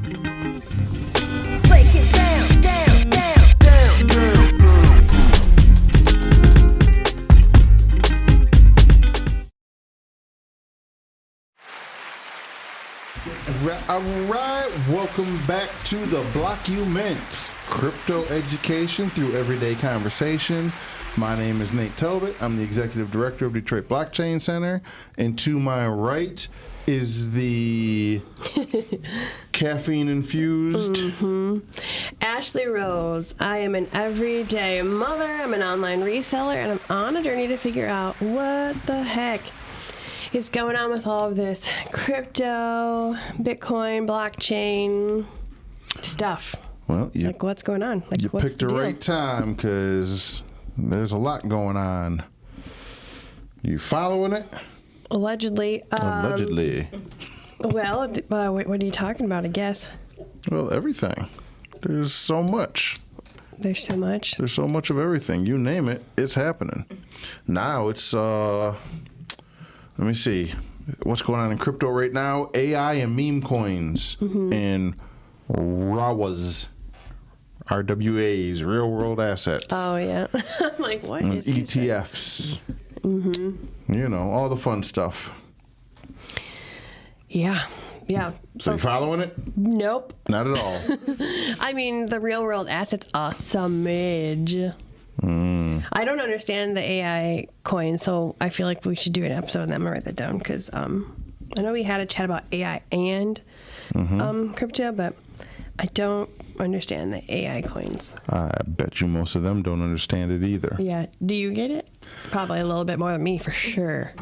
Break it down, down, down, down, down. All right, welcome back to the Blockument, crypto education through everyday conversation. My name is Nate Talbot. I'm the executive director of Detroit Blockchain Center, and to my right is the caffeine-infused Ashlee Rose. I am an everyday mother. I'm an online reseller, and I'm on a journey to figure out what the heck is going on with all of this crypto, Bitcoin, blockchain stuff. Well, Like, what's going on? Like, you what's picked the deal? right time because there's a lot going on. You following it? Allegedly. Allegedly. Well, what are you talking about, I guess? Well, everything. There's so much. There's so much. There's so much of everything. You name it, it's happening. Now it's, let me see. What's going on in crypto right now? AI and meme coins and RAWs. RWAs, real world assets. Oh, yeah. I'm like, what And is he saying? ETFs. You know, all the fun stuff. Yeah. Yeah. So you following it? Nope. Not at all. I mean, the real world assets are smidge. I don't understand the AI coin, so I feel like we should do an episode on that. I'm going to write that down because I know we had a chat about AI and crypto, but I don't understand the AI coins. I bet you most of them don't understand it either. Yeah. Do you get it? Probably a little bit more than me, for sure.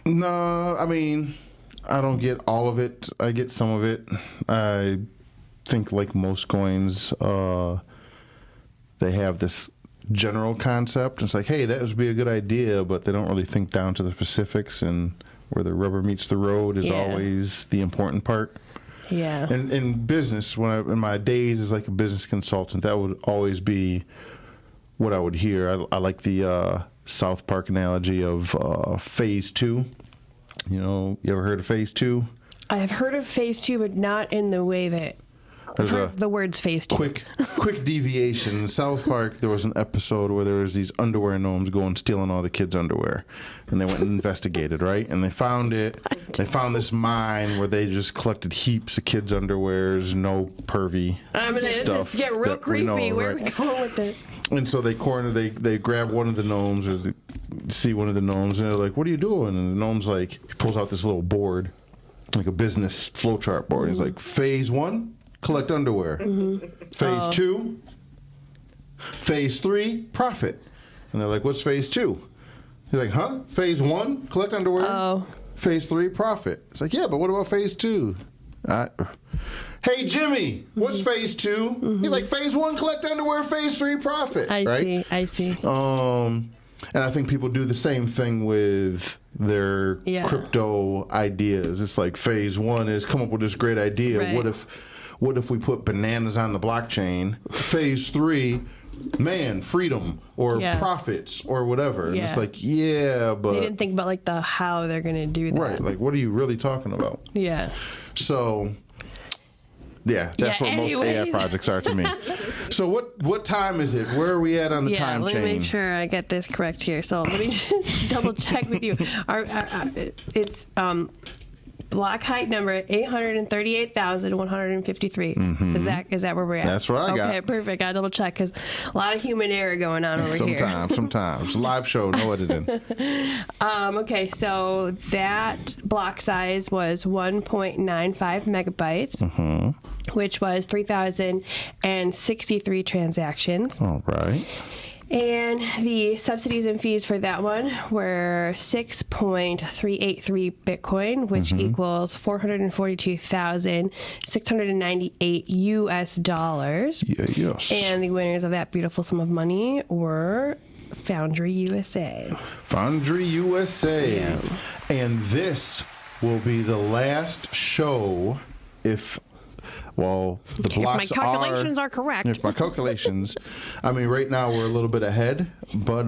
No, I mean, I don't get all of it. I get some of it. I think like most coins, they have this general concept. It's like, hey, that would be a good idea, but they don't really think down to the specifics, and where the rubber meets the road is always the important part. Yeah. And in business, in my days as like a business consultant, that would always be what I would hear. I like the South Park analogy of phase 2. You know, you ever heard of phase 2? I have heard of phase 2, but not in the way that There's the words phase 2. quick deviation. In South Park, there was an episode where there was these underwear gnomes going stealing all the kids' underwear, and they went and investigated, right? And they found it. They found this mine where they just collected heaps of kids' underwears, no pervy stuff. Get real that we creepy. know, Where right? are we going with this? And so they grab one of the gnomes, or they see one of the gnomes, and they're like, "What are you doing?" And the gnome's like, he pulls out this little board, like a business flowchart board. He's like, "Phase 1, collect underwear. Phase 2, phase 3, profit." And they're like, "What's phase 2?" He's like, "Huh? Phase 1, collect underwear. Oh. Phase 3, profit." It's like, "Yeah, but what about phase 2? Hey, Jimmy, what's phase 2? He's like, "Phase 1, collect underwear. Phase 3, profit." I see. And I think people do the same thing with their crypto ideas. It's like phase 1 is come up with this great idea. Right. What if we put bananas on the blockchain? Phase 3, man, freedom or profits or whatever. And it's like, but they didn't think about like the how they're gonna do that. right. Like, what are you really talking about? Yeah. So, that's what most AI projects are to me. So what time is it? Where are we at on the time let chain? me make sure I get this correct here. So let me just double check with you. It's block height number 838,153. Is that where we're at? That's what I got. Okay, perfect. I double check because a lot of human error going on over here. Sometimes. Live show, no editing. Okay, so that block size was 1.95 megabytes, which was 3,063 transactions. All right. And the subsidies and fees for that one were 6.383 Bitcoin, which equals 442,698 US dollars. Yes. And the winners of that beautiful sum of money were Foundry USA. Foundry USA. Yeah. And this will be the last show if the blocks if my calculations are correct. If my calculations, I mean, right now we're a little bit ahead, but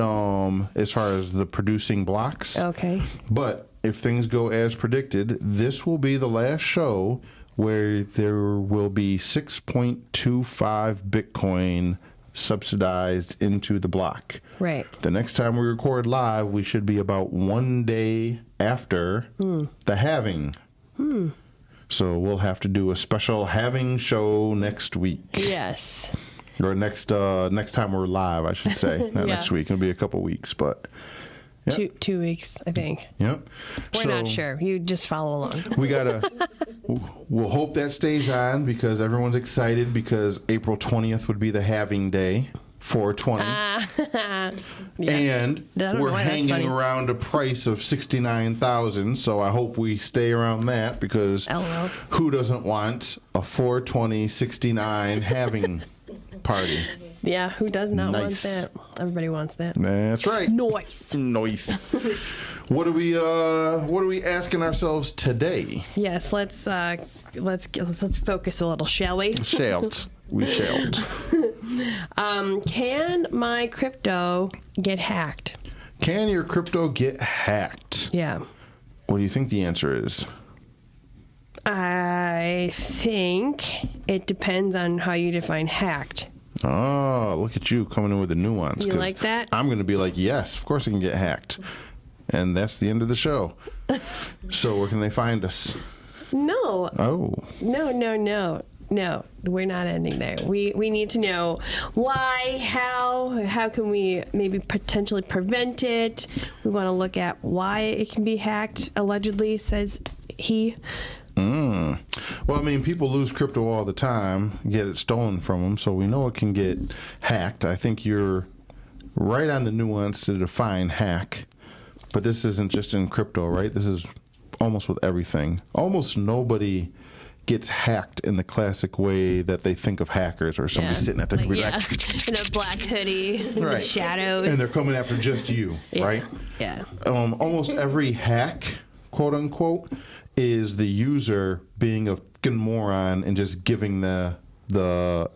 as far as the producing blocks. Okay. But if things go as predicted, this will be the last show where there will be 6.25 Bitcoin subsidized into the block. Right. The next time we record live, we should be about 1 day after the halving. So we'll have to do a special halving show next week. Yes. Or next time we're live, I should say. Not Yeah. next week. It'll be a couple weeks, but... Yep. 2 weeks, I think. Yep. We're not sure. You just follow along. We we'll hope that stays on because everyone's excited because April 20th would be the halving day, 420. Yeah. And I don't know we're why that's hanging funny. around a price of $69,000, so I hope we stay around that because LOL. who doesn't want a 420.69 halving party? Yeah, who does not Nice. want that? Everybody wants that. That's right. Nice. Nice. What are we asking ourselves today? Yes, let's focus a little, shall we? We shalt. Can my crypto get hacked? Can your crypto get hacked? Yeah. What do you think the answer is? I think it depends on how you define hacked. Oh, look at you coming in with a nuance. You 'cause like that? I'm going to be like, yes, of course it can get hacked. And that's the end of the show. So where can they find us? No. Oh. No, we're not ending there. We need to know why, how can we maybe potentially prevent it. We want to look at why it can be hacked, allegedly, says he. Well, I mean, people lose crypto all the time, get it stolen from them, so we know it can get hacked. I think you're right on the nuance to define hack, but this isn't just in crypto, right? This is almost with everything. Almost nobody gets hacked in the classic way that they think of hackers or somebody sitting at the computer. In a black hoodie, in the Right. shadows. And they're coming after just you, right? Yeah. Almost every hack, quote unquote, is the user being a fucking moron and just giving the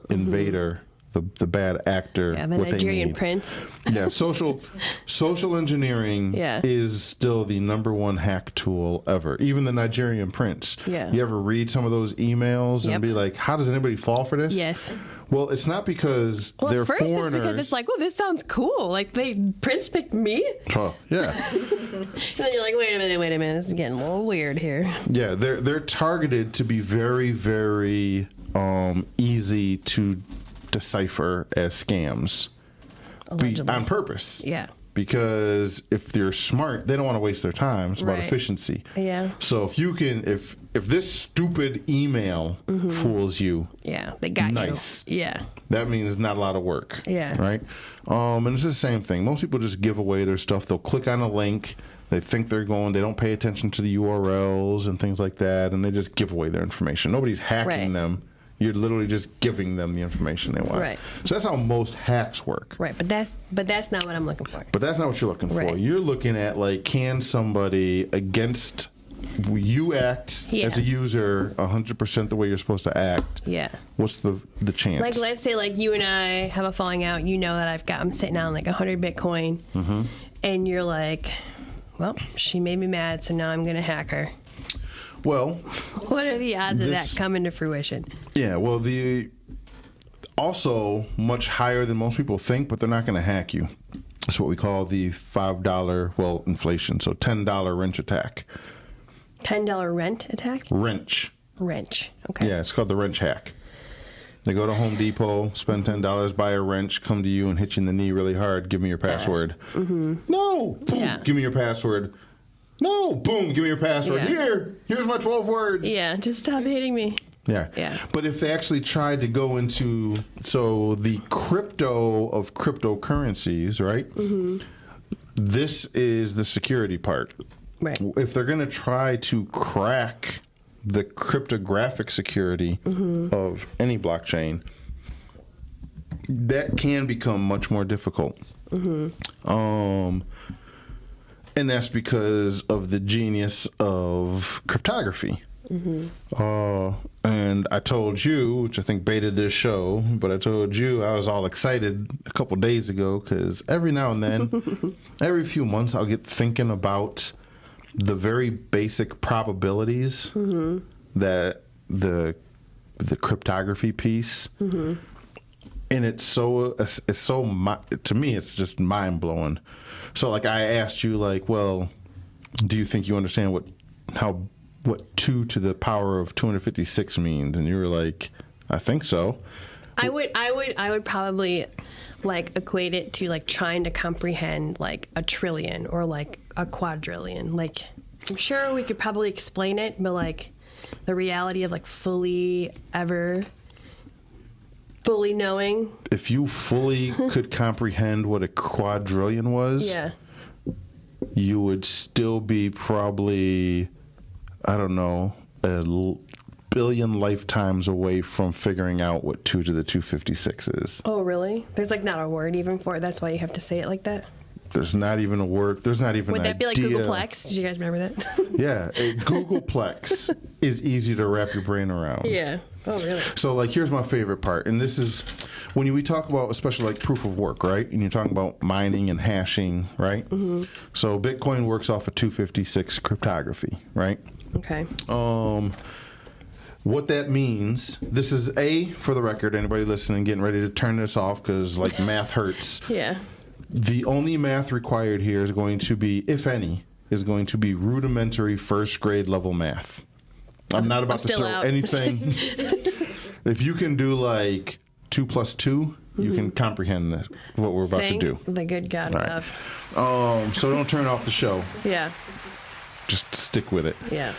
invader, the bad actor, Yeah, the what Nigerian they need. prince. Yeah, social engineering Yeah. is still the number one hack tool ever. Even the Nigerian prince. Yeah. You ever read some of those emails Yep. and be like, how does anybody fall for this? Yes. Well, it's not because Well, they're at first foreigners. it's because it's like, well, this sounds cool. Like, Prince picked me? Oh, yeah. And then you're like, wait a minute. This is getting a little weird here. Yeah, they're targeted to be very, very easy to decipher as scams Allegedly. on purpose. Yeah. Because if they're smart, they don't want to waste their time. It's about Right. efficiency. Yeah. So if you can, if this stupid email fools you, Yeah. They got Nice. you. Yeah. that means not a lot of work. Yeah. Right? And it's the same thing. Most people just give away their stuff. They'll click on a link. They think they're going. They don't pay attention to the URLs and things like that, and they just give away their information. Nobody's hacking Right. them. You're literally just giving them the information they want. Right. So that's how most hacks work. Right. But that's not what I'm looking for. But that's not what you're looking for. Right. You're looking at, like, can somebody against you act Yeah. as a user 100% the way you're supposed to act? Yeah. What's the chance? Like, let's say, like, you and I have a falling out. You know that I'm sitting on, like, 100 Bitcoin. Mm-hmm. And you're like, well, she made me mad, so now I'm going to hack her. Well, What are the odds of This- that coming to fruition? yeah, well, also much higher than most people think, but they're not going to hack you. It's what we call the $5, well, inflation, so $10 wrench attack. $10 rent attack? Wrench. Wrench. Okay. Yeah, it's called the wrench hack. They go to Home Depot, spend $10, buy a wrench, come to you and hit you in the knee really hard. Give me your password. No. Boom. Yeah. Give me your password. No. Boom. Give me your password. Yeah. Here's my 12 words. Yeah, just stop hitting me. Yeah. Yeah. But if they actually tried to go into, so the crypto of cryptocurrencies, right? This is the security part. Right. If they're going to try to crack the cryptographic security of any blockchain, that can become much more difficult. And that's because of the genius of cryptography. And I told you, which I think baited this show, but I told you I was all excited a couple days ago because every now and then, every few months, I'll get thinking about the very basic probabilities that the cryptography piece. Mm-hmm. And it's so to me, it's just mind blowing. So like I asked you, like, well, do you think you understand what 2 to the power of 256 means? And you were like, I think so. I would probably like equate it to like trying to comprehend like a trillion or like a quadrillion. Like I'm sure we could probably explain it, but like the reality of like fully knowing. If you fully could comprehend what a quadrillion was, Yeah. you would still be probably, I don't know, billion lifetimes away from figuring out what 2 to the 256 is. Oh, really? There's like not a word even for it. That's why you have to say it like that. There's not even a word. There's not even Would an that be like idea. Googleplex? Did you guys remember that? Yeah, a Googleplex is easy to wrap your brain around. Yeah. Oh, really? So, like, here's my favorite part, and this is when we talk about, especially like proof of work, right? And you're talking about mining and hashing, right? Mm-hmm. So, Bitcoin works off of 256 cryptography, right? Okay. What that means, this is for the record, anybody listening, getting ready to turn this off because like math hurts. Yeah. The only math required here is going to be, if any, is going to be rudimentary first grade level math. I'm not about to still throw out. anything. If you can do like 2 plus 2, you can comprehend what we're about Thank to do. the good God All above. right. So don't turn off the show. Yeah. Just stick with it. Yeah.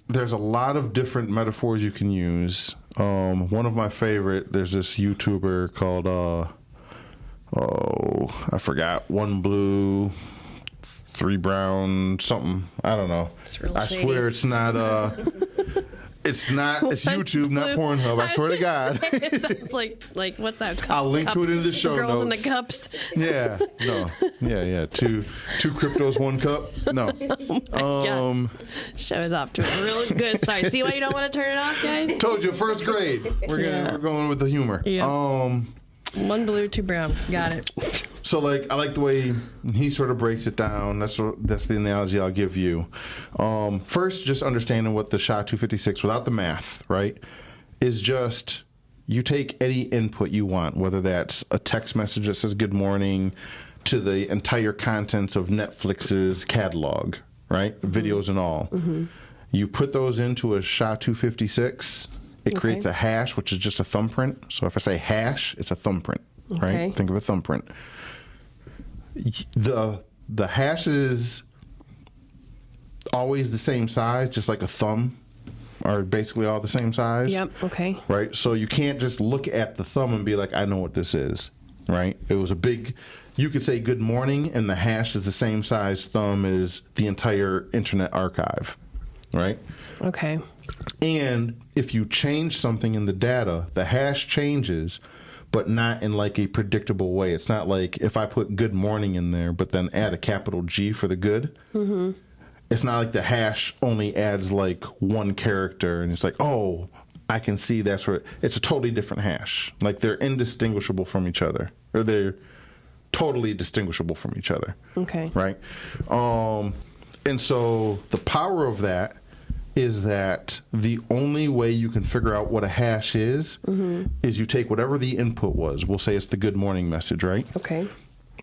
There's a lot of different metaphors you can use. One of my favorite, there's this YouTuber called I forgot, 1 blue, 3 brown, something. I don't know. It's real I shady. swear it's not it's YouTube, not Pornhub. I swear to God. It sounds like what's that? I'll link to it in the show Girls in notes. the cups. Yeah, no. Yeah. Two cryptos, 1 cup. No. God. Show is off to a real good start. See why you don't want to turn it off, guys? Told you, first grade. We're going with the humor. Yeah. 1 blue, 2 brown. Got it. So, like, I like the way he sort of breaks it down. That's the analogy I'll give you. First, just understanding what the SHA-256, without the math, right, is just you take any input you want, whether that's a text message that says good morning to the entire contents of Netflix's catalog, right, videos and all. Mm-hmm. You put those into a SHA-256. It creates a hash, which is just a thumbprint. So if I say hash, it's a thumbprint, right? Think of a thumbprint. The hash is always the same size, just like a thumb, are basically all the same size. Yep. Okay. Right? So you can't just look at the thumb and be like, I know what this is, right? It was you could say good morning, and the hash is the same size thumb as the entire Internet Archive, right? Okay. And if you change something in the data, the hash changes, but not in like a predictable way. It's not like if I put good morning in there, but then add a capital G for the good. Mm-hmm. It's not like the hash only adds like 1 character and it's like, oh, I can see that's where it's a totally different hash. Like they're indistinguishable from each other, or they're totally distinguishable from each other. Okay. Right. And so the power of that is that the only way you can figure out what a hash is you take whatever the input was. We'll say it's the good morning message, right? Okay.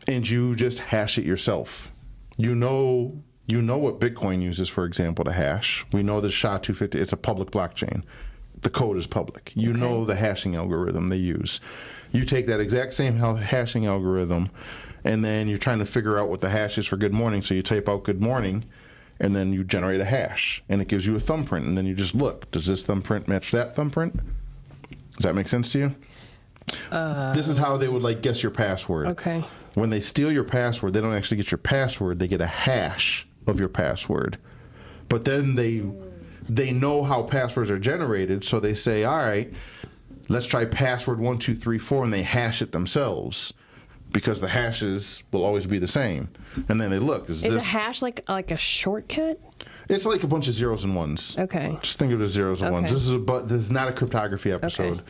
And you just hash it yourself. You know what Bitcoin uses, for example, to hash. We know the SHA-250, it's a public blockchain. The code is public. You know the hashing algorithm they use. You take that exact same hashing algorithm, and then you're trying to figure out what the hash is for good morning, so you type out good morning, and then you generate a hash, and it gives you a thumbprint, and then you just look. Does this thumbprint match that thumbprint? Does that make sense to you? This is how they would like guess your password. Okay. When they steal your password, they don't actually get your password. They get a hash of your password. But then they know how passwords are generated, so they say, all right, let's try password 1234, and they hash it themselves. Because the hashes will always be the same. And then they look. Is a this hash like a shortcut? It's like a bunch of zeros and ones. Okay. Just think of it as zeros and ones. This is not a cryptography episode.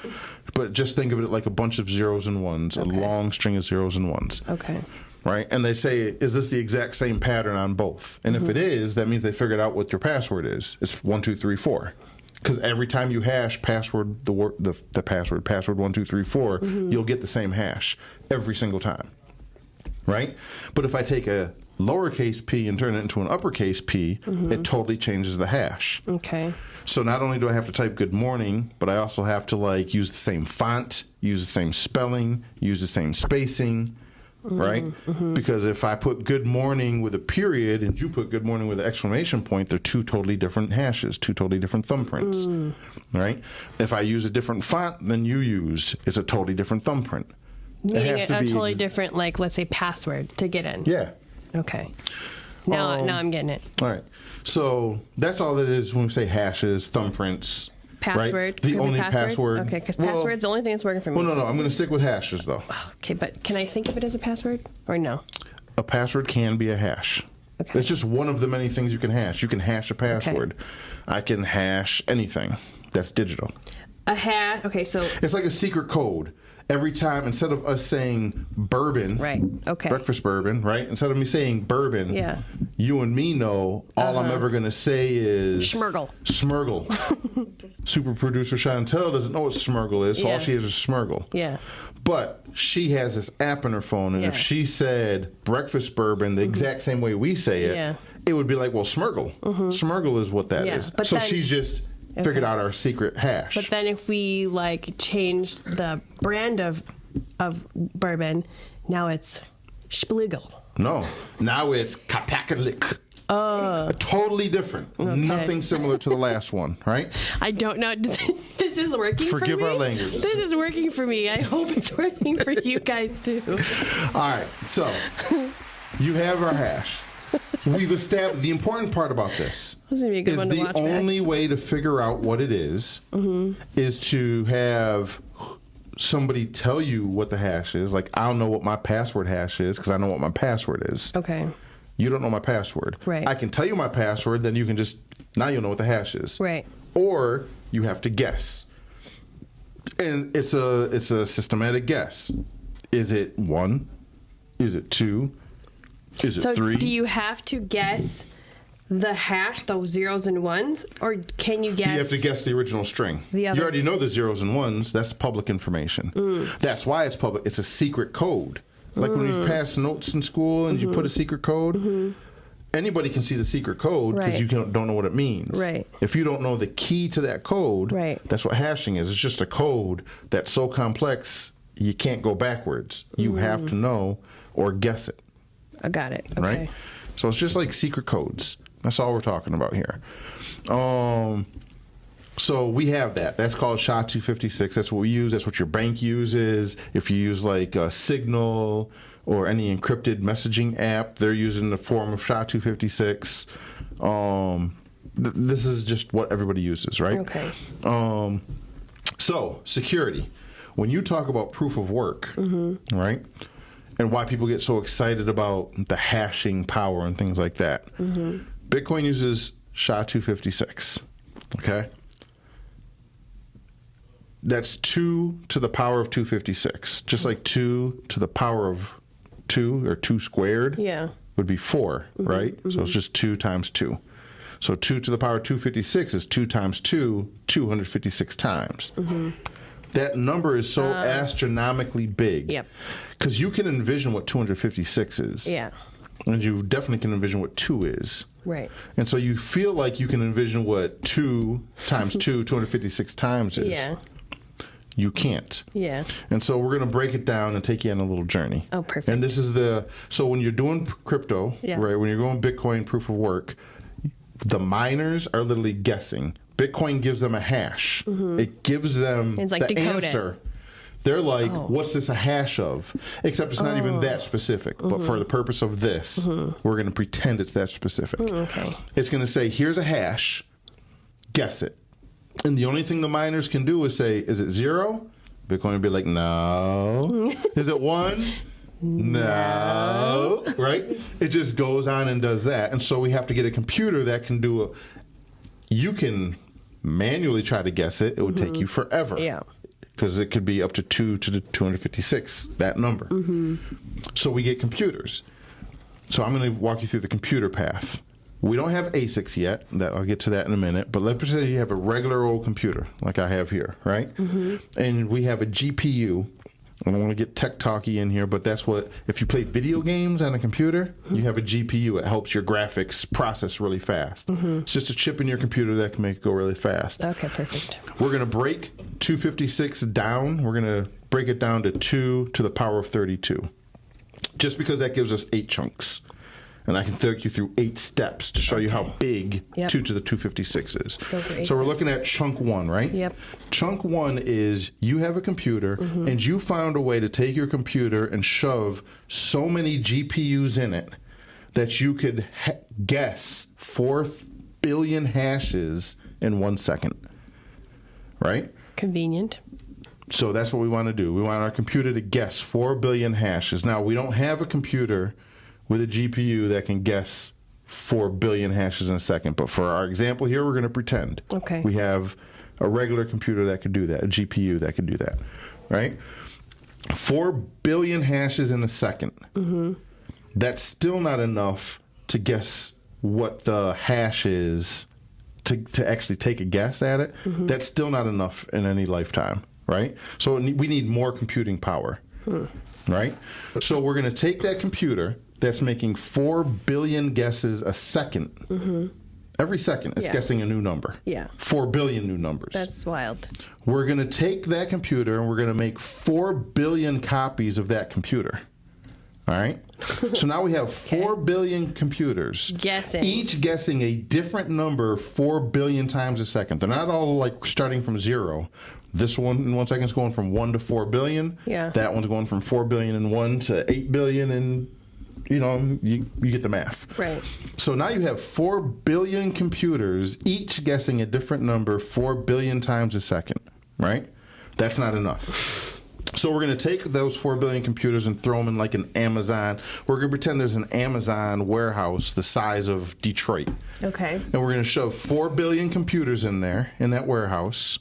But just think of it like a bunch of zeros and ones, a long string of zeros and ones. Okay. right? And they say, is this the exact same pattern on both? And if it is, that means they figured out what your password is. It's 1, 2, 3, 4. Because every time you hash password 1, 2, 3, 4, you'll get the same hash every single time, right? But if I take a lowercase p and turn it into an uppercase p, it totally changes the hash. Okay. So not only do I have to type good morning, but I also have to like use the same font, use the same spelling, use the same spacing, right? Because if I put good morning with a period and you put good morning with an exclamation point, they're two totally different hashes, two totally different thumbprints, right? If I use a different font than you use, it's a totally different thumbprint. Meaning a totally different, like, let's say, password to get in. Yeah. Okay. Now I'm getting it. All right. So that's all it is when we say hashes, thumbprints. Password. Right? The only password. Okay, because password's the only thing that's working for me. Well, no. I'm going to stick with hashes, though. Okay, but can I think of it as a password or no? A password can be a hash. Okay. It's just one of the many things you can hash. You can hash a password. Okay. I can hash anything that's digital. A hash. Okay, so it's like a secret code. Every time, instead of us saying bourbon, right? Okay, breakfast bourbon, right? Instead of me saying bourbon, yeah, you and me know all I'm ever going to say is Schmergle. Schmergle. Super producer Chantel doesn't know what Schmergle is, so all she has is Schmergle. Yeah. But she has this app on her phone, and if she said breakfast bourbon the exact same way we say it, it would be like, well, Schmergle. Schmergle is what that is. But so then, she's just figured out our secret hash. But then if we like changed the brand of bourbon, now it's Spiegel. No, now it's Kapakalik. Totally different. Okay. Nothing similar to the last one, right? I don't know. This is working for me. Forgive our language. This is working for me. I hope it's working for you guys too. All right, so you have our hash. We've established the important part about this is the only way to figure out what it is to have somebody tell you what the hash is. Like, I don't know what my password hash is because I know what my password is. Okay. You don't know my password. Right. I can tell you my password, then you can now you'll know what the hash is. Right. Or you have to guess. And it's a systematic guess. Is it 1? Is it 2? Is it 3? Do you have to guess the hash, those zeros and ones, or can you guess? You have to guess the original string. You already know the zeros and ones. That's public information. That's why it's public. It's a secret code. Like when you pass notes in school and you put a secret code, anybody can see the secret code because you don't know what it means. Right. If you don't know the key to that code, that's what hashing is. It's just a code that's so complex you can't go backwards. You have to know or guess it. I got it. Okay. Right? So it's just like secret codes. That's all we're talking about here. So we have that. That's called SHA-256. That's what we use. That's what your bank uses. If you use like Signal or any encrypted messaging app, they're using the form of SHA-256. This is just what everybody uses, right? Okay. So security. When you talk about proof of work, right? And why people get so excited about the hashing power and things like that. Bitcoin uses SHA-256, okay? That's 2 to the power of 256. Just like 2 to the power of 2, or 2 squared, would be 4, right? So it's just 2 times 2. So 2 to the power of 256 is 2 times 2, 256 times. That number is so astronomically big. Yep. Because you can envision what 256 is. Yeah. And you definitely can envision what 2 is. Right. And so you feel like you can envision what 2 times 2, 256 times is. Yeah. You can't. Yeah. And so we're going to break it down and take you on a little journey. Oh, perfect. And this is so when you're doing crypto, right, when you're going Bitcoin proof of work, the miners are literally guessing. Bitcoin gives them a hash. It gives them it's like the answer. They're like, what's this a hash of? Except it's not even that specific. But for the purpose of this, we're going to pretend it's that specific. Okay. It's going to say, here's a hash. Guess it. And the only thing the miners can do is say, is it 0? Bitcoin would be like, no. Is it 1? No. Right? It just goes on and does that. And so we have to get a computer that can do you can manually try to guess it. It would take you forever. Yeah. because it could be up to 2 to the 256, that number. So we get computers. So I'm going to walk you through the computer path. We don't have ASICs yet. I'll get to that in a minute. But let's say you have a regular old computer like I have here, right? And we have a GPU. I don't want to get tech talky in here, but that's what, if you play video games on a computer, you have a GPU. It helps your graphics process really fast. It's just a chip in your computer that can make it go really fast. Okay, perfect. We're going to break 256 down. We're going to break it down to 2 to the power of 32. Just because that gives us 8 chunks. And I can take you through 8 steps to show you how big 2 to the 256 is. So we're looking at chunk 1, right? Yep. Chunk 1 is you have a computer and you found a way to take your computer and shove so many GPUs in it that you could guess 4 billion hashes in 1 second. Right? Convenient. So that's what we want to do. We want our computer to guess 4 billion hashes. Now, we don't have a computer with a GPU that can guess 4 billion hashes in a second. But for our example here, we're going to pretend. Okay. We have a regular computer that could do that, a GPU that could do that, right? 4 billion hashes in a second. That's still not enough to guess what the hash is, to actually take a guess at it. That's still not enough in any lifetime, right? So we need more computing power, right? So we're going to take that computer that's making 4 billion guesses a second. Every second, it's guessing a new number. 4 billion new numbers. That's wild. We're going to take that computer and we're going to make 4 billion copies of that computer. All right? So now we have 4 billion computers. Guessing. Each guessing a different number 4 billion times a second. They're not all like starting from 0. This one in 1 second is going from 1 to 4 billion. That one's going from 4 billion and 1 to 8 billion and... You know, you get the math. Right. So now you have 4 billion computers, each guessing a different number 4 billion times a second, right? That's not enough. So we're going to take those 4 billion computers and throw them in like an Amazon. We're going to pretend there's an Amazon warehouse the size of Detroit. Okay. And we're going to shove 4 billion computers in there, in that warehouse.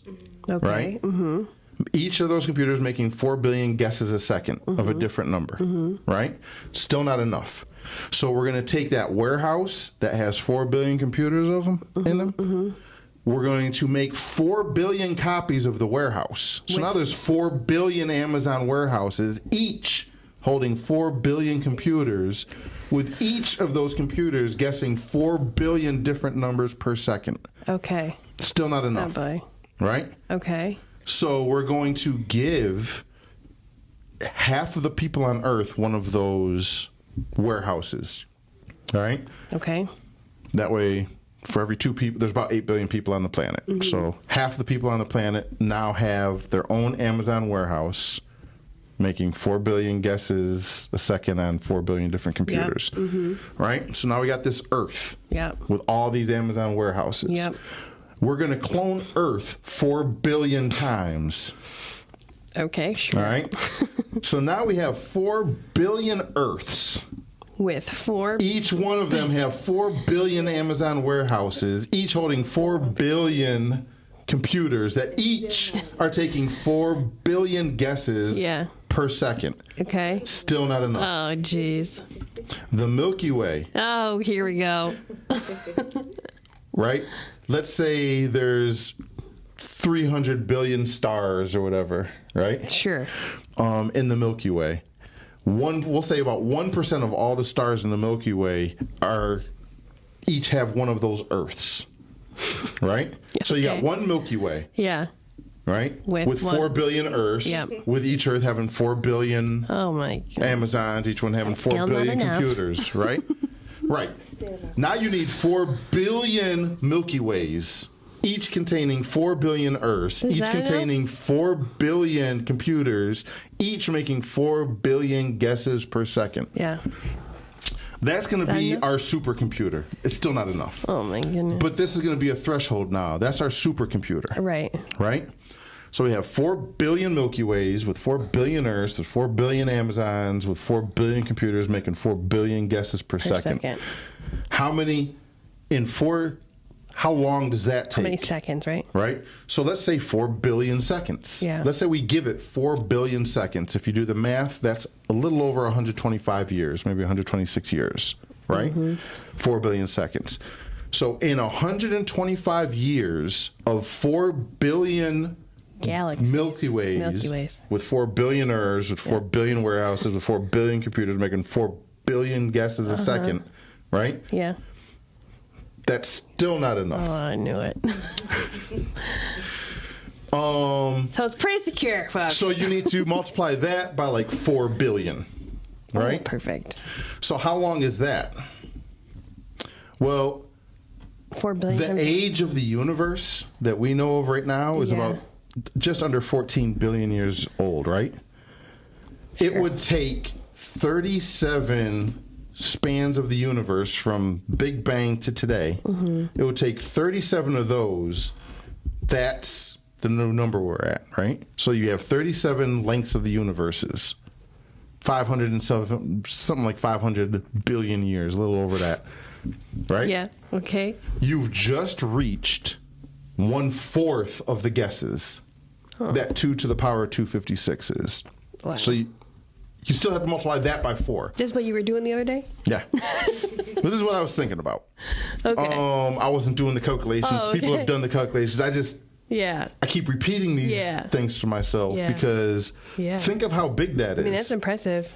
Okay. Right? Each of those computers making 4 billion guesses a second of a different number, right? Still not enough. So we're going to take that warehouse that has 4 billion computers of them in them. We're going to make 4 billion copies of the warehouse. So now there's 4 billion Amazon warehouses, each holding 4 billion computers, with each of those computers guessing 4 billion different numbers per second. Okay. Still not enough. Oh boy. Right? Okay. So we're going to give half of the people on Earth one of those warehouses. All right? Okay. That way, for every 2 people, there's about 8 billion people on the planet. So half the people on the planet now have their own Amazon warehouse making 4 billion guesses a second on 4 billion different computers. Right? So now we got this Earth with all these Amazon warehouses. We're going to clone Earth 4 billion times. Okay, sure. All right? So now we have 4 billion Earths. With 4... Each one of them have 4 billion Amazon warehouses, each holding 4 billion computers that each are taking 4 billion guesses per second. Okay. Still not enough. Oh, jeez. The Milky Way. Oh, here we go. Right? Let's say there's 300 billion stars or whatever, right? Sure. In the Milky Way. We'll say about 1% of all the stars in the Milky Way each have one of those Earths, right? So you got one Milky Way. Right? With 4 billion Earths, with each Earth having 4 billion Amazons, each one having 4 billion computers, right? Right. Now you need 4 billion Milky Ways, each containing 4 billion Earths, each containing 4 billion computers, each making 4 billion guesses per second. That's going to be our supercomputer. It's still not enough. Oh, my goodness. But this is going to be a threshold now. That's our supercomputer. Right. Right? So we have 4 billion Milky Ways with 4 billion Earths, with 4 billion Amazons, with 4 billion computers making 4 billion guesses per second. How how long does that take? How many seconds, right? Right? So let's say 4 billion seconds. Yeah. Let's say we give it 4 billion seconds. If you do the math, that's a little over 125 years, maybe 126 years, right? 4 billion seconds. So in 125 years of 4 billion Galaxies. Milky Ways, with 4 billionaires, with 4 billion warehouses, with 4 billion computers making 4 billion guesses a second, right? Yeah. That's still not enough. Oh, I knew it. So it's pretty secure, folks. So you need to multiply that by like 4 billion, right? Oh, perfect. So how long is that? Well, 4 billion. the times- age of the universe that we know of right now is Yeah. about just under 14 billion years old, right? It would take 37 spans of the universe from Big Bang to today. It would take 37 of those. That's the new number we're at, right? So you have 37 lengths of the universes. 507, something like 500 billion years, a little over that, right? Yeah. Okay. You've just reached 1/4 of the guesses that 2 to the power of 256 is. Wow. So you still have to multiply that by 4. This is what you were doing the other day? Yeah. But this is what I was thinking about. Okay. I wasn't doing the calculations. Oh, okay. People have done the calculations. Yeah. I keep repeating these Yeah. things to myself Yeah. because Yeah. think of how big that is. I mean, that's impressive.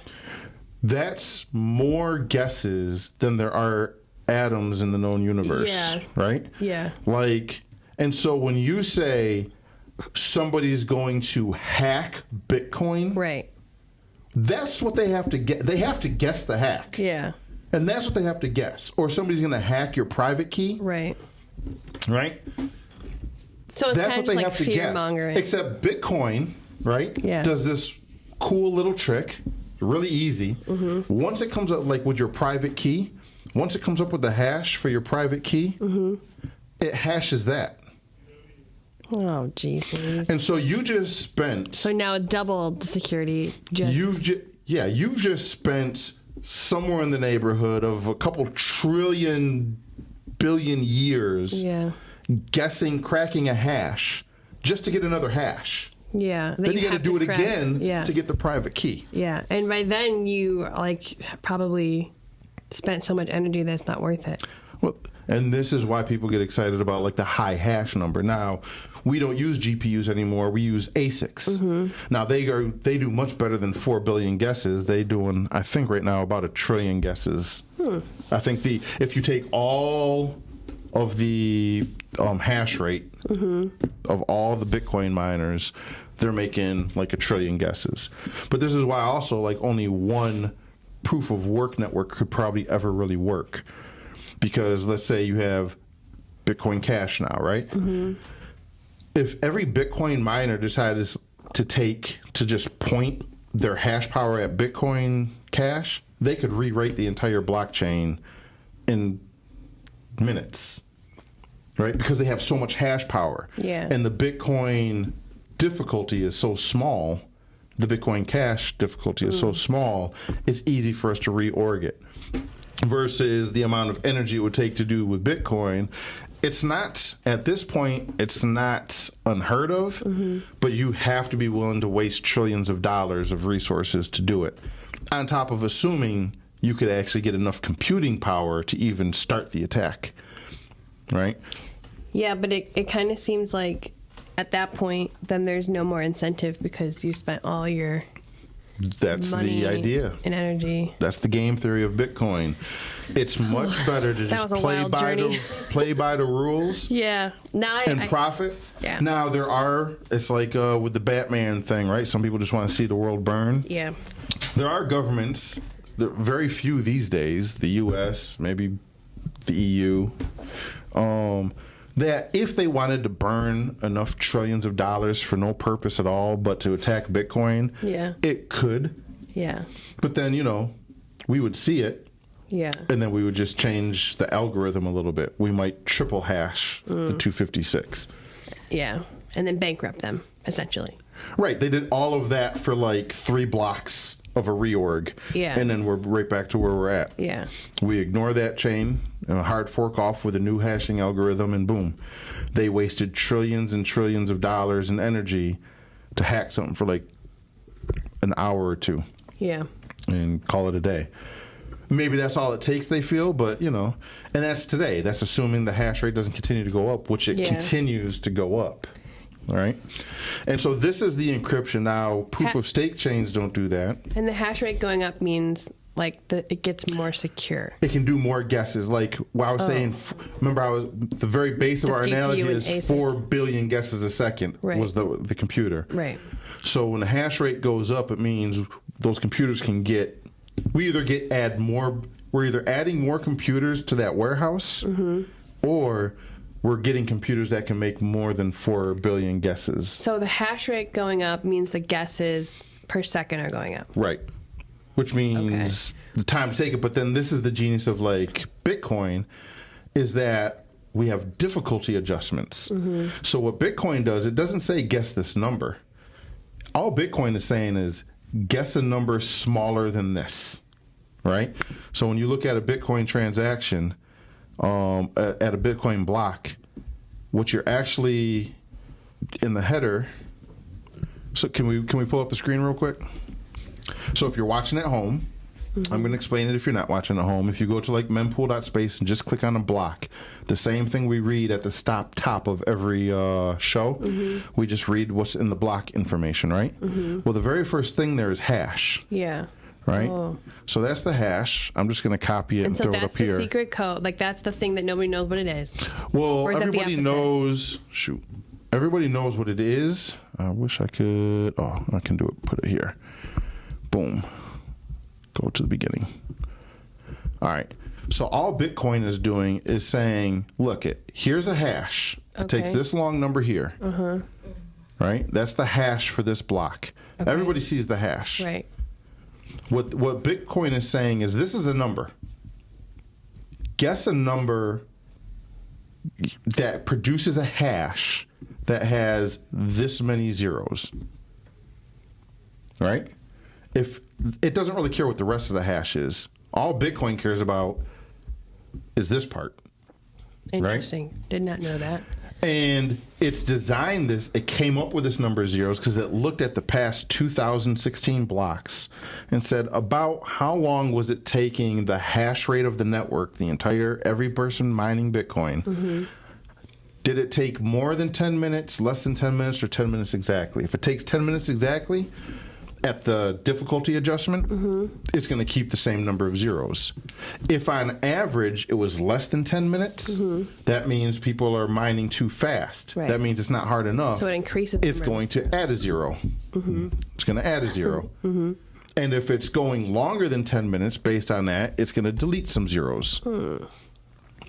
That's more guesses than there are atoms in the known universe. Yeah. Right? Yeah. Like, and so when you say somebody's going to hack Bitcoin, Right. that's what they have to get. They have to guess the hack. Yeah. And that's what they have to guess. Or somebody's going to hack your private key, Right. right? So it's That's kind what of they like have to fear guess. mongering. Except Bitcoin, right? Yeah. Does this cool little trick, really easy. Mm-hmm. Once it comes up, like with your private key, once it comes up with the hash for your private key, it hashes that. Oh, jeez. And so you just spent. So now it doubled the security. You've just spent somewhere in the neighborhood of a couple trillion billion years Yeah. cracking a hash just to get another hash. Yeah. Then you got to have do it crack. again Yeah. to get the private key. Yeah. And by then you like probably spent so much energy that's not worth it. Well, and this is why people get excited about like the high hash number. Now, we don't use GPUs anymore. We use ASICs. Now they do much better than 4 billion guesses. They doing, I think right now, about 1 trillion guesses. I think if you take all of the hash rate of all the Bitcoin miners, they're making like 1 trillion guesses. But this is why also like only one proof of work network could probably ever really work. Because let's say you have Bitcoin Cash now, right? If every Bitcoin miner decided to just point their hash power at Bitcoin Cash, they could rewrite the entire blockchain in minutes, right? Because they have so much hash power. Yeah. And the Bitcoin difficulty is so small, the Bitcoin Cash difficulty is so small, it's easy for us to reorg it. Versus the amount of energy it would take to do with Bitcoin. It's not, at this point, it's not unheard of, but you have to be willing to waste trillions of dollars of resources to do it. On top of assuming you could actually get enough computing power to even start the attack, right? Yeah, but it kind of seems like at that point, then there's no more incentive because you spent all your That's money the idea. and energy. That's the game theory of Bitcoin. It's much better to That just was a wild journey. play by the rules. Yeah. Now And I profit. Yeah. Now it's like with the Batman thing, right? Some people just want to see the world burn. yeah. There are governments, there are very few these days, the U.S., maybe the EU, that if they wanted to burn enough trillions of dollars for no purpose at all but to attack Bitcoin, Yeah. it could. Yeah. But then, we would see it, Yeah. and then we would just change the algorithm a little bit. We might triple hash the 256. Yeah. And then bankrupt them, essentially. Right. They did all of that for like 3 blocks of a reorg. Yeah. And then we're right back to where we're at. Yeah. We ignore that chain and hard fork off with a new hashing algorithm, and boom. They wasted trillions and trillions of dollars and energy to hack something for like an hour or two. Yeah. And call it a day. Maybe that's all it takes, they feel, but, you know, and that's today. That's assuming the hash rate doesn't continue to go up, which it continues to go up. All right? And so this is the encryption. Now, proof of stake chains don't do that. And the hash rate going up means, like, it gets more secure. It can do more guesses. Like, what I was saying, remember, the very base of our GPU analogy and is ASIC. 4 billion guesses a second was the computer. Right. So when the hash rate goes up, it means those computers can get, we're either adding more computers to that warehouse, or we're getting computers that can make more than 4 billion guesses. So the hash rate going up means the guesses per second are going up. Right. Which means the time to take it. But then this is the genius of like Bitcoin, is that we have difficulty adjustments. So what Bitcoin does, it doesn't say guess this number. All Bitcoin is saying is guess a number smaller than this, right? So when you look at a Bitcoin transaction, at a Bitcoin block, what you're actually in the header. So can we pull up the screen real quick? So if you're watching at home, I'm going to explain it if you're not watching at home. If you go to like mempool.space and just click on a block, the same thing we read at the top of every show, we just read what's in the block information, right? Well, the very first thing there is hash. Yeah. Right? Oh. So that's the hash. I'm just going to copy it and throw it up here. And so that's the secret code. Like, that's the thing that nobody knows what it is. Well, Or is that the everybody opposite? knows. Shoot. Everybody knows what it is. I wish I could. Oh, I can do it. Put it here. Boom. Go to the beginning. All right. So all Bitcoin is doing is saying, look, here's a hash. It takes this long number here. Right? That's the hash for this block. Okay. Everybody sees the hash. Right. What Bitcoin is saying is this is a number. Guess a number that produces a hash that has this many zeros. Right? If it doesn't really care what the rest of the hash is. All Bitcoin cares about is this part. Interesting. Right? Did not know that. And it's designed this, it came up with this number of zeros because it looked at the past 2016 blocks and said about how long was it taking the hash rate of the network, every person mining Bitcoin. Did it take more than 10 minutes, less than 10 minutes, or 10 minutes exactly? If it takes 10 minutes exactly, at the difficulty adjustment, it's going to keep the same number of zeros. If on average it was less than 10 minutes, that means people are mining too fast. Right. That means it's not hard enough. So it increases the It's going to add a zero. It's going to add a zero. And if it's going longer than 10 minutes based on that, it's going to delete some zeros.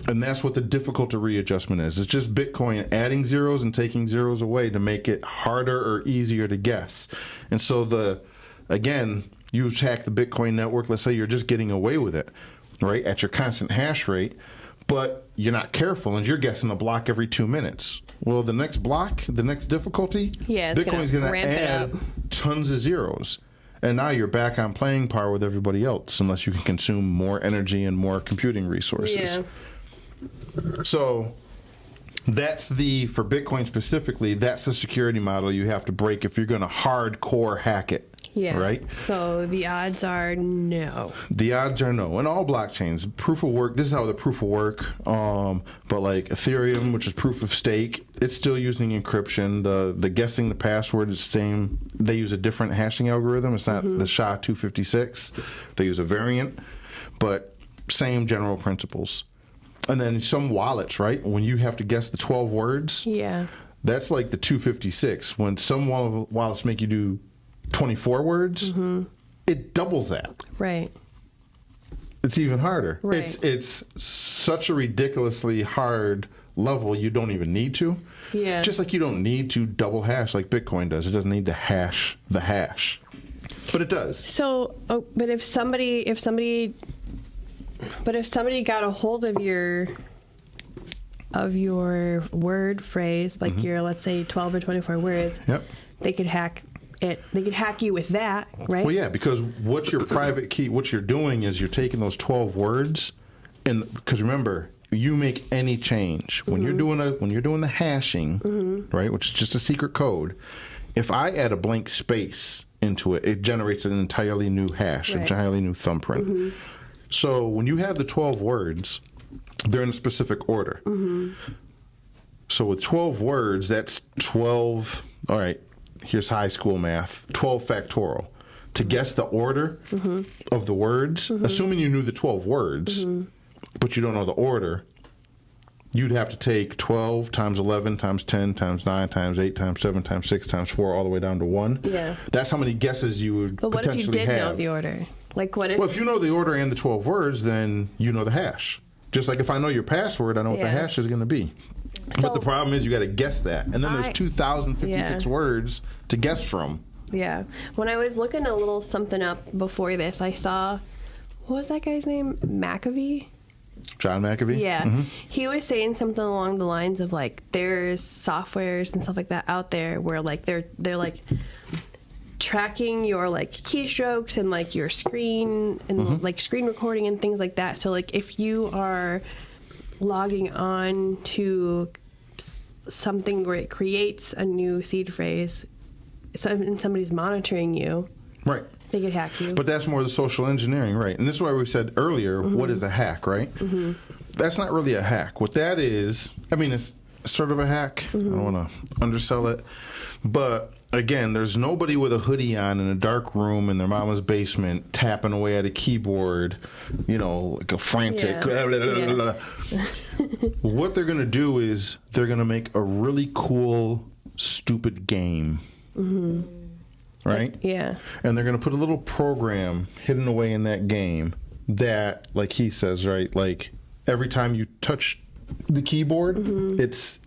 And that's what the difficulty readjustment is. It's just Bitcoin adding zeros and taking zeros away to make it harder or easier to guess. And so again, you hack the Bitcoin network. Let's say you're just getting away with it, right, at your constant hash rate, but you're not careful and you're guessing a block every 2 minutes. Well, the next block, the next difficulty, Bitcoin's going to add tons of zeros. And now you're back on playing par with everybody else unless you can consume more energy and more computing resources. Yeah. So that's for Bitcoin specifically, that's the security model you have to break if you're going to hardcore hack it. Yeah. Right? So the odds are no. The odds are no. And all blockchains, proof of work, this is how the proof of work, but like Ethereum, which is proof of stake, it's still using encryption. The guessing the password is the same. They use a different hashing algorithm. It's not the SHA-256. They use a variant, but same general principles. And then some wallets, right? When you have to guess the 12 words, that's like the 256. When some wallets make you do 24 words, it doubles that. Right. It's even harder. Right. It's such a ridiculously hard level you don't even need to. Yeah. Just like you don't need to double hash like Bitcoin does. It doesn't need to hash the hash. But it does. So, but if somebody got a hold of your word phrase, like your, let's say, 12 or 24 words, Yep. they could hack they could hack you with that, right? Well, yeah, because what's your private key? What you're doing is you're taking those 12 words, and because remember, you make any change when you're doing the hashing, right? Which is just a secret code. If I add a blank space into it, it generates an entirely new hash, an entirely new thumbprint. So when you have the 12 words, they're in a specific order. So with 12 words, that's 12. All right, here's high school math. 12 factorial. To guess the order of the words, assuming you knew the 12 words, but you don't know the order, you'd have to take 12 times 11 times 10 times 9 times 8 times 7 times 6 times 4 all the way down to 1. Yeah. That's how many guesses you would But what if potentially you did have. know the order? Like what if? Well, if you know the order and the 12 words, then you know the hash. Just like if I know your password, I know what the hash is going to be. But the problem is you got to guess that. And then there's 2,056 words to guess from. Yeah. When I was looking a little something up before this, I saw, what was that guy's name? McAfee? John McAfee? Yeah. He was saying something along the lines of like, there's softwares and stuff like that out there where like they're like tracking your like keystrokes and like your screen and like screen recording and things like that. So like if you are logging on to something where it creates a new seed phrase and somebody's monitoring you, Right. they could hack you. But that's more the social engineering, right? And this is why we said earlier, what is a hack, right? That's not really a hack. What that is, I mean, it's sort of a hack. I don't want to undersell it. But again, there's nobody with a hoodie on in a dark room in their mama's basement tapping away at a keyboard, like a frantic. What they're going to do is they're going to make a really cool, stupid game. Right? Yeah. And they're going to put a little program hidden away in that game that, like he says, right, like every time you touch the keyboard, it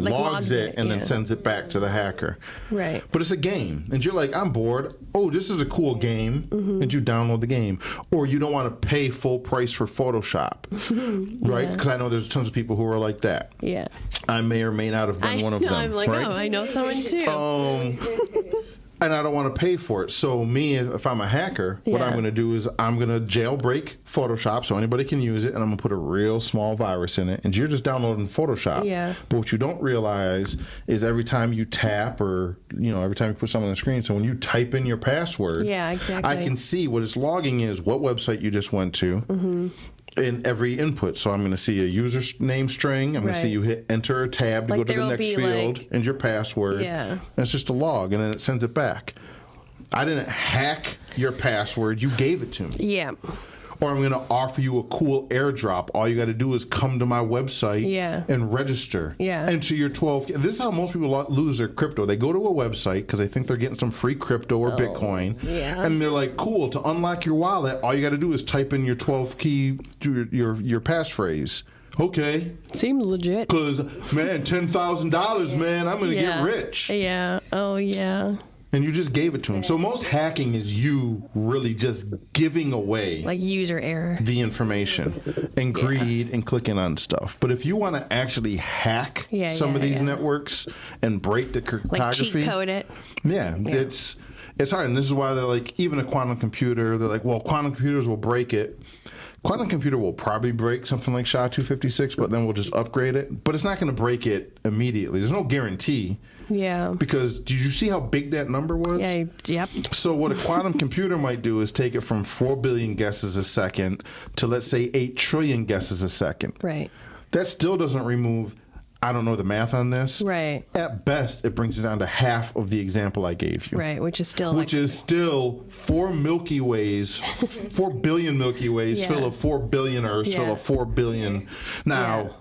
logs it and then sends it back to the hacker. Right. But it's a game. And you're like, I'm bored. Oh, this is a cool game. And you download the game. Or you don't want to pay full price for Photoshop. Right? Because I know there's tons of people who are like that. Yeah. I may or may not have been one of them. I'm like, right? oh, I know someone too. And I don't want to pay for it. So me, if I'm a hacker, what I'm going to do is I'm going to jailbreak Photoshop so anybody can use it, and I'm going to put a real small virus in it. And you're just downloading Photoshop. Yeah. But what you don't realize is every time you tap or, every time you put something on the screen, so when you type in your password, exactly. I can see what it's logging is what website you just went to. In every input. So I'm going to see a user name string. I'm going to see you hit enter or tab to go to the next field and your password. Yeah. And it's just a log, and then it sends it back. I didn't hack your password. You gave it to me. Yeah. Or I'm going to offer you a cool airdrop. All you got to do is come to my website and register. Yeah. Enter your 12. This is how most people lose their crypto. They go to a website because they think they're getting some free crypto or Bitcoin. Yeah. And they're like, cool, to unlock your wallet, all you got to do is type in your 12 key, your passphrase. Okay. Seems legit. Because, man, $10,000, man, I'm going to get rich. Yeah. Oh, yeah. And you just gave it to him. So most hacking is you really just giving away like user error, the information and greed and clicking on stuff. But if you want to actually hack some of these networks and break the cryptography, like cheat code it, it's hard. And this is why they're like, even a quantum computer, they're like, well, quantum computers will break it. Quantum computer will probably break something like SHA-256, but then we'll just upgrade it. But it's not going to break it immediately. There's no guarantee. Yeah. Because did you see how big that number was? Yeah. Yep. So what a quantum computer might do is take it from 4 billion guesses a second to, let's say, 8 trillion guesses a second. Right. That still doesn't remove, I don't know the math on this. Right. At best, it brings it down to half of the example I gave you. Right, which is still 4 Milky Ways, 4 billion Milky Ways full of 4 billion Earths, full of 4 billion. Now,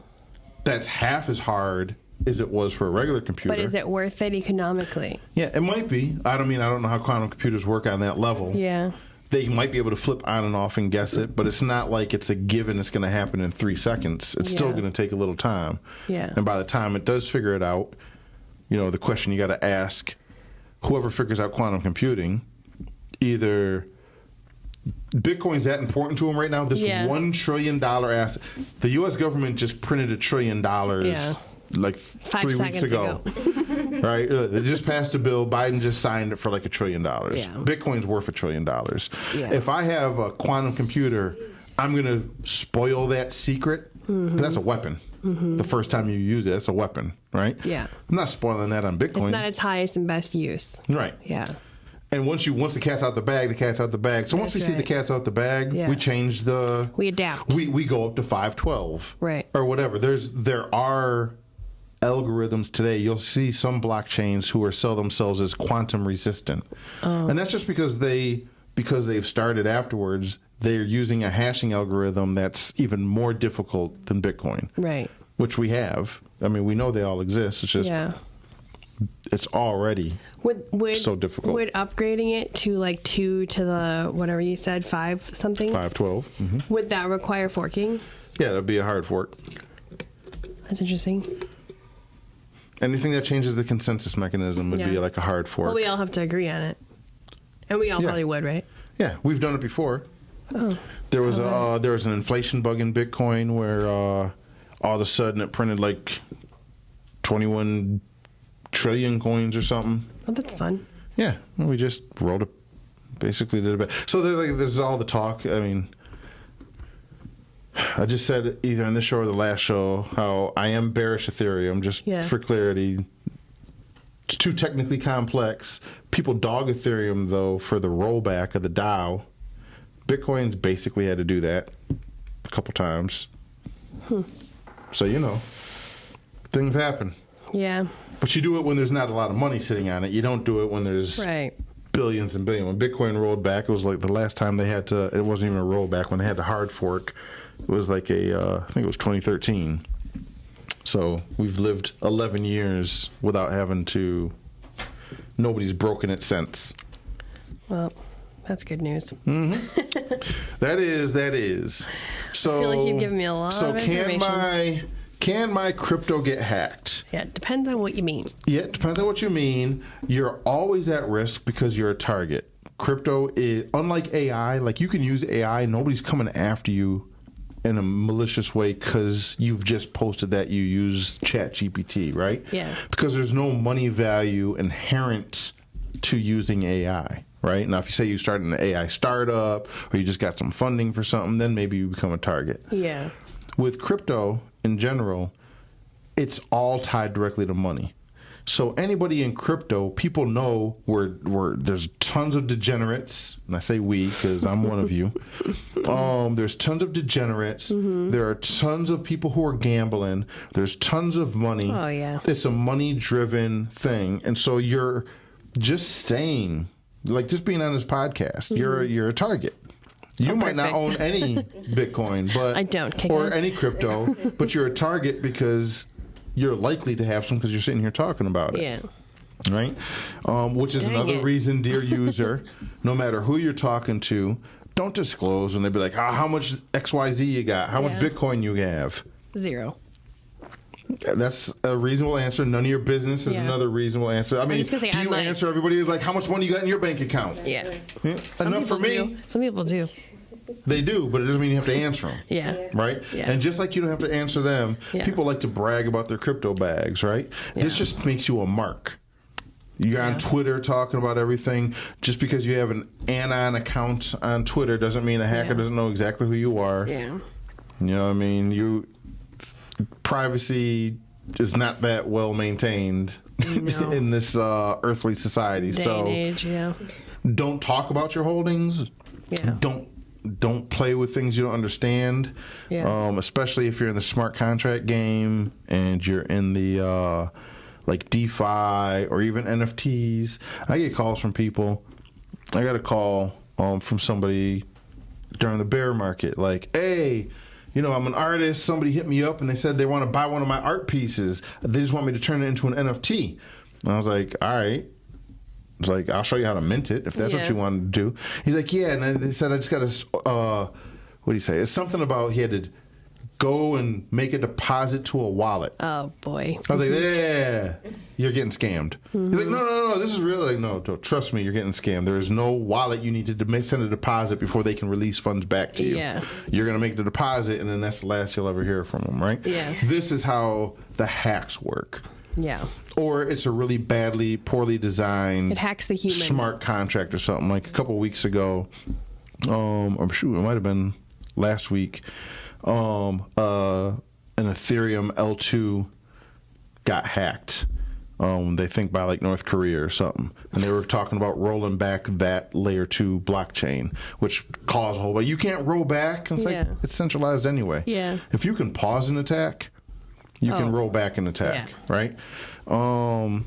that's half as hard as it was for a regular computer. But is it worth it economically? Yeah, it might be. I don't know how quantum computers work on that level. Yeah. They might be able to flip on and off and guess it, but it's not like it's a given it's going to happen in 3 seconds. It's still going to take a little time. Yeah. And by the time it does figure it out, the question you got to ask whoever figures out quantum computing, either Bitcoin's that important to them right now, this $1 trillion asset. The U.S. government just printed $1 trillion like 3 weeks ago. Right? They just passed a bill. Biden just signed it for like $1 trillion. Yeah. Bitcoin's worth $1 trillion. Yeah. If I have a quantum computer, I'm going to spoil that secret. But that's a weapon. The first time you use it, that's a weapon, right? Yeah. I'm not spoiling that on Bitcoin. It's not its highest and best use. Right. Yeah. And once the cat's out the bag, the cat's out the bag. So once we see the cat's out the bag, we change the... We adapt. We go up to 512. Right. Or whatever. There are algorithms today. You'll see some blockchains who sell themselves as quantum resistant. And that's just because they've started afterwards, they're using a hashing algorithm that's even more difficult than Bitcoin. Right. Which we have. I mean, we know they all exist. It's just... It's already so difficult. Would upgrading it to like 2 to the whatever you said 5 something 512. Would that require forking? Yeah, that'd be a hard fork. That's interesting. Anything that changes the consensus mechanism would be like a hard fork. Well, we all have to agree on it, and we all probably would, right? Yeah, we've done it before. There was an inflation bug in Bitcoin where all of a sudden it printed like 21 trillion coins or something. Oh, that's fun. Yeah, we just rolled it. Basically, did a bit. So there's all the talk. I mean, I just said either in this show or the last show how I am bearish Ethereum. Just for clarity, it's too technically complex. People dog Ethereum though for the rollback of the DAO. Bitcoin's basically had to do that a couple times. So things happen. Yeah. But you do it when there's not a lot of money sitting on it. You don't do it when there's billions and billions. When Bitcoin rolled back, it was like the last time they had to, it wasn't even a rollback, when they had to hard fork, it was like I think it was 2013. So we've lived 11 years without having to, nobody's broken it since. Well, that's good news. That is. So, I feel like you've given me a lot of information. Can my crypto get hacked? Yeah, it depends on what you mean. Yeah, it depends on what you mean. You're always at risk because you're a target. Crypto is, unlike AI, like you can use AI, nobody's coming after you in a malicious way because you've just posted that you use ChatGPT, right? Yeah. Because there's no money value inherent to using AI, right? Now, if you say you start an AI startup or you just got some funding for something, then maybe you become a target. Yeah. With crypto, in general, it's all tied directly to money. So anybody in crypto, people know there's tons of degenerates, and I say we because I'm one of you. There's tons of degenerates. There are tons of people who are gambling. There's tons of money. Oh, yeah. It's a money-driven thing. And so you're just saying, like just being on this podcast, you're a target. You might not own any Bitcoin, but I don't, or any crypto, but you're a target because you're likely to have some because you're sitting here talking about it. Yeah. Right? Which is another reason, dear user, no matter who you're talking to, don't disclose when they be like, how much XYZ you got? How much Bitcoin you have? 0. That's a reasonable answer. None of your business is another reasonable answer. I mean, do you answer everybody is like, how much money you got in your bank account? Yeah. Enough for me. Some people do. They do, but it doesn't mean you have to answer them. Yeah. Right? Yeah. And just like you don't have to answer them, people like to brag about their crypto bags, right? This just makes you a mark. You're on Twitter talking about everything. Just because you have an Anon account on Twitter doesn't mean a hacker doesn't know exactly who you are. Yeah. You know what I mean? Privacy is not that well maintained in this earthly society. Day and age, don't talk about your holdings. Yeah. Don't play with things you don't understand. Yeah. Especially if you're in the smart contract game and you're in the like DeFi or even NFTs. I get calls from people. I got a call from somebody during the bear market, like, hey, I'm an artist. Somebody hit me up and they said they want to buy one of my art pieces. They just want me to turn it into an NFT. And I was like, all right. It's like, I'll show you how to mint it if that's what you want to do. He's like, yeah. And they said, I just got to, what do you say? It's something about he had to go and make a deposit to a wallet. Oh boy. I was like, yeah, you're getting scammed. Mm-hmm. He's like, no, this is real. Like, no, trust me, you're getting scammed. There is no wallet you need to send a deposit before they can release funds back to you. Yeah. You're going to make the deposit, and then that's the last you'll ever hear from them, right? Yeah. This is how the hacks work. Yeah. Or it's a really poorly designed, It hacks the human. smart contract or something. Like a couple weeks ago, or shoot, it might have been last week, an Ethereum L2 got hacked. They think by like North Korea or something. And they were talking about rolling back that layer 2 blockchain, which caused a whole bunch. You can't roll back. And it's like, it's centralized anyway. Yeah. If you can pause an attack, you can roll back an attack, right? So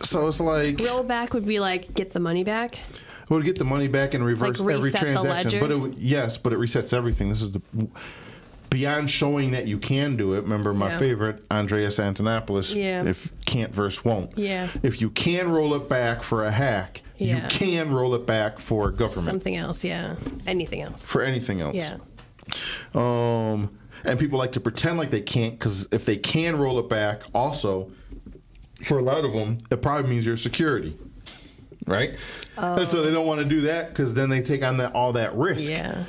it's like... Roll back would be like get the money back? It would get the money back and reverse Like every reset the transaction. ledger? But but it resets everything. This is beyond showing that you can do it. Remember my favorite, Andreas Antonopoulos, if can't verse won't. Yeah. If you can roll it back for a hack, you can roll it back for government. Something else, anything else. For anything else. Yeah. And people like to pretend like they can't, because if they can roll it back, also, for a lot of them, it probably means your security. Right? And so they don't want to do that, because then they take on all that risk. Yeah.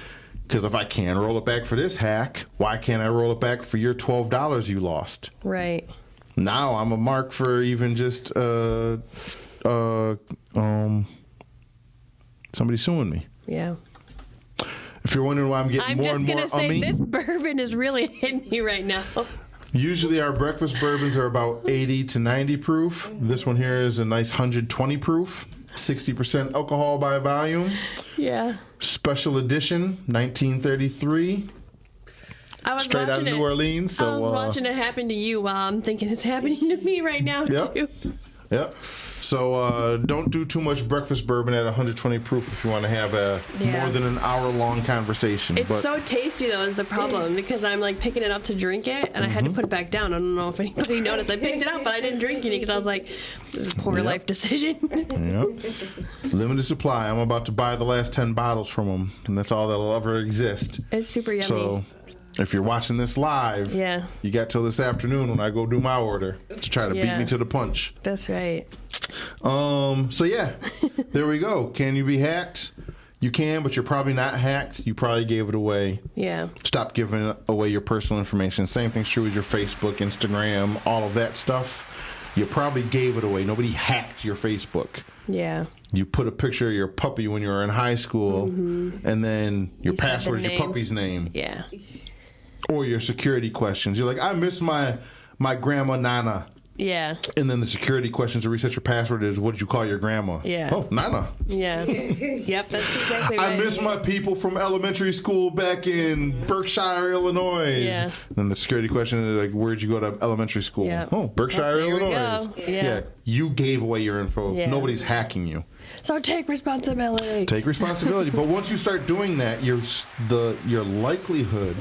Because if I can roll it back for this hack, why can't I roll it back for your $12 you lost? Right. Now I'm a mark for even just somebody suing me. Yeah. If you're wondering why I'm getting more and more I'm just going to say, ummy, this bourbon is really hitting me right now. usually our breakfast bourbons are about 80 to 90 proof. This one here is a nice 120 proof, 60% alcohol by volume. Yeah. Special edition, 1933. I was Straight out of watching New Orleans. So, I was watching it happen to you while I'm thinking it's happening to me right now, too. Yep. So don't do too much breakfast bourbon at 120 proof if you want to have a more than an hour-long conversation. It's so tasty, though, is the problem, because I'm, like, picking it up to drink it, and I had to put it back down. I don't know if anybody noticed. I picked it up, but I didn't drink any because I was like, this is a poor life decision. Yep. Limited supply. I'm about to buy the last 10 bottles from them, and that's all that'll ever exist. It's super yummy. So if you're watching this live, you got till this afternoon when I go do my order to try to beat me to the punch. That's right. So yeah, there we go. Can you be hacked? You can, but you're probably not hacked. You probably gave it away. Yeah. Stop giving away your personal information. Same thing's true with your Facebook, Instagram, all of that stuff. You probably gave it away. Nobody hacked your Facebook. Yeah. You put a picture of your puppy when you were in high school, and then your password is your puppy's name. Yeah. Or your security questions. You're like, I miss my grandma Nana. Yeah. And then the security questions to reset your password is, what did you call your grandma? Yeah. Oh, Nana. Yeah. Yep, that's exactly right. I miss my people from elementary school back in Berkshire, Illinois. Yeah. Then the security question is like, where'd you go to elementary school? Yeah. Oh, Berkshire, There we Illinois. go. Yeah. You gave away your info. Yeah. Nobody's hacking you. So take responsibility. Take responsibility. But once you start doing that, your likelihood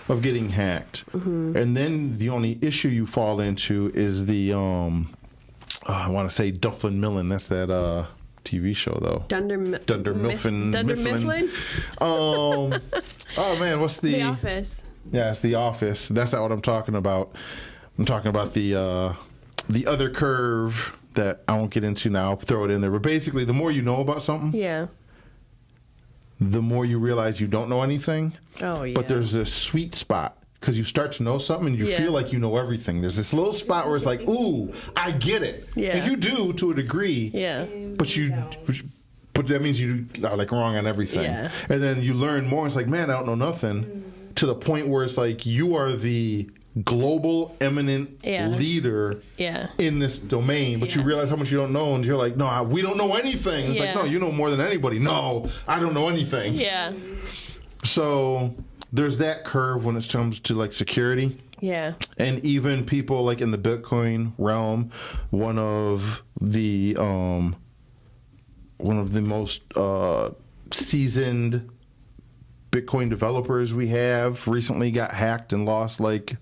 of getting hacked. And then the only issue you fall into is the I want to say Dufflin Millen. That's that TV show though. Dunder Mifflin. Dunder Mifflin. Oh man, what's the Office? Yeah, it's The Office. That's not what I'm talking about. I'm talking about the other curve that I won't get into now. I'll throw it in there. But basically, the more you know about something, the more you realize you don't know anything. Oh, yeah. But there's this sweet spot because you start to know something and you feel like you know everything. There's this little spot where it's like, ooh, I get it. Yeah. And you do to a degree. Yeah. But that means you are like wrong on everything. Yeah. And then you learn more. It's like, man, I don't know nothing. To the point where it's like you are the global eminent leader in this domain, but you realize how much you don't know, and you're like, no, we don't know anything. It's like, no, you know more than anybody. No, I don't know anything. Yeah. So there's that curve when it comes to like security. Yeah. And even people like in the Bitcoin realm, one of the most seasoned Bitcoin developers we have recently got hacked and lost like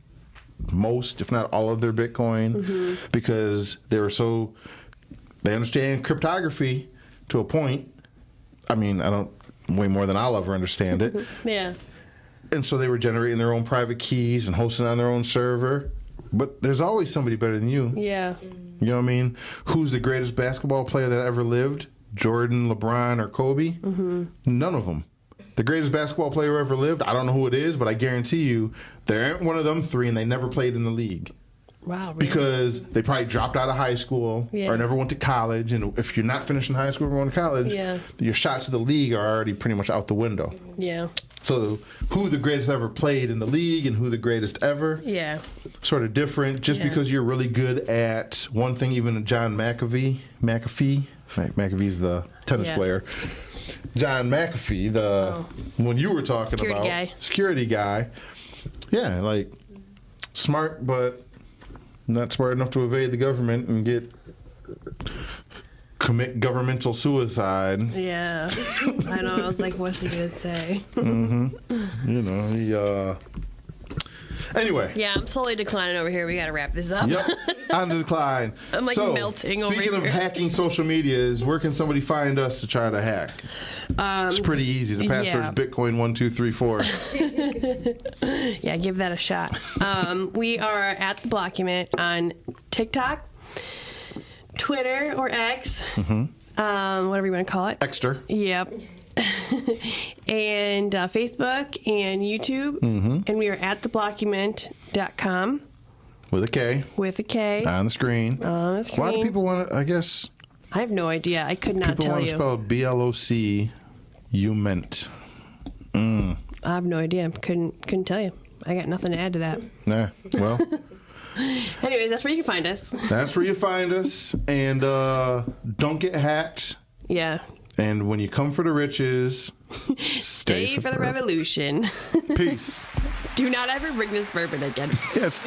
most, if not all of their Bitcoin because they understand cryptography to a point. I mean, way more than I'll ever understand it. Yeah. And so they were generating their own private keys and hosting on their own server. But there's always somebody better than you. Yeah. You know what I mean? Who's the greatest basketball player that ever lived? Jordan, LeBron, or Kobe? Mm-hmm. None of them. The greatest basketball player who ever lived, I don't know who it is, but I guarantee you there ain't one of them three, and they never played in the league. Wow. Really? Because they probably dropped out of high school or never went to college. And if you're not finishing high school or going to college, your shots to the league are already pretty much out the window. Yeah. So who the greatest ever played in the league and who the greatest ever, sort of different. Just because you're really good at one thing, even John McAfee's the tennis player. John McAfee, when you were talking security guy. Yeah, like smart, but not smart enough to evade the government and commit governmental suicide. Yeah. I know. I was like, what's he going to say? Mm-hmm. You know, he, anyway. Yeah, I'm slowly declining over here. We got to wrap this up. Yep. On the decline. I'm like melting over here. Speaking of hacking social medias, where can somebody find us to try to hack? It's pretty easy. The password is Bitcoin1234. Yeah, give that a shot. We are at the Blockument on TikTok, Twitter or X, whatever you want to call it. Extra. Yep. And Facebook and YouTube. And we are at theblockument.com. With a K. With a K. On the screen. Why do people want to, I guess... I have no idea. I could not tell you. People want to spell BLOC, you meant. I have no idea. Couldn't tell you. I got nothing to add to that. Nah, well... Anyways, that's where you can find us. That's where you find us. And don't get hacked. Yeah. And when you come for the riches, stay for the revolution. Peace. Do not ever bring this bourbon again. Yes.